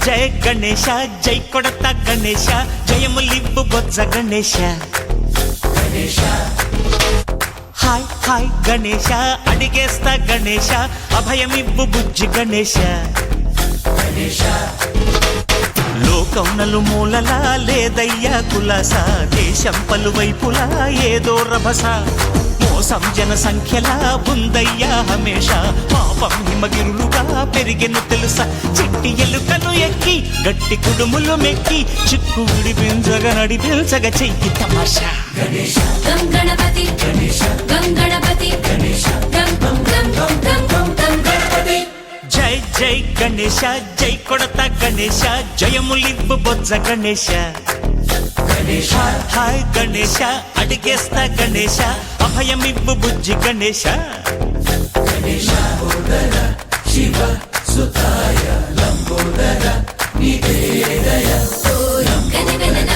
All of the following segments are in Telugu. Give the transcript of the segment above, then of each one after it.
జయ గణేశ జై కొడత గణేశ జయములివ్వు బొజ్జ గణేశ హాయ్ హాయ్ గణేశ అడిగేస్తా గణేశ అభయమివ్వు బుజ్జి గణేశ లోకం నలుమూలలా లేదయ్యా కులాస దేశం పలువైపులా ఏదో రభస మోసం జన సంఖ్యలా ఉందయ్యా హమేష పాపం హిమగిరులుగా పెరిగెను తెలుసా చిట్టి ఎలుకలు ఎక్కి గట్టి కుడుములు మెక్కి చిక్కు విడిపించగా నడిపించగా చెయ్యి తమాషా గం గణపతి గం గణపతి గం గం గం గం గం గం గణపతి జై జై గణేశ జై కొడత గణేశ జయములివ్వు బొజ్జ గణేశ హాయ్ గణేశ అడిగేస్తా గణేశ అభయమివ్వు బుజ్జి గణేశ శివ సుతాయ లంబోదర నివేదయ గణగణన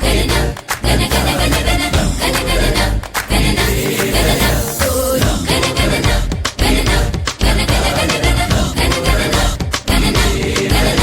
గణన గణ గణ గణ గణ గణగణన గణన గణన గణగణన గణన గణ గణ గణ గణ గణగణన గణన గణన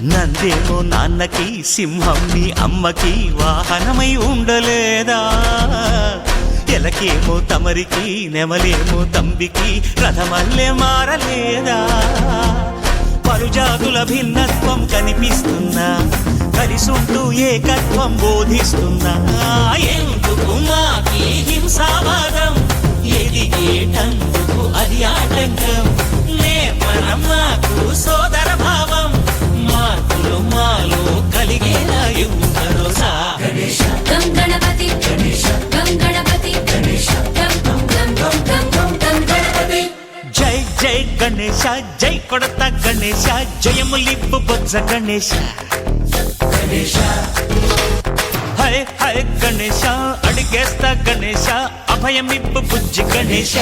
నందేమో నాన్నకి సింహం నీ అమ్మకి వాహనమై ఉండలేదా ఎలకేమో తమరికి నెమలేమో తంబికి రథమల్లే మారలేదా పలుజాతుల భిన్నత్వం కనిపిస్తున్నా కలిసుంటూ ఏకత్వం బోధిస్తున్నా ఎందుకు మాకి హింసావాదం ఎదిగేటందుకు అది ఆటంకం నేపరం మాకు సోదర భావం మార్పులు మాలో కలిగేలా భరోసా గం గణపతి గం గణపతి గం గం గం గం గం గం గణపతి జై జై గణేశ జై కొడత గణేశ జయములివ్వు బొజ్జ గణేశ హై హై గణేశ అడిగేస్తా గణేశ అభయమివ్వు బుజ్జి గణేశ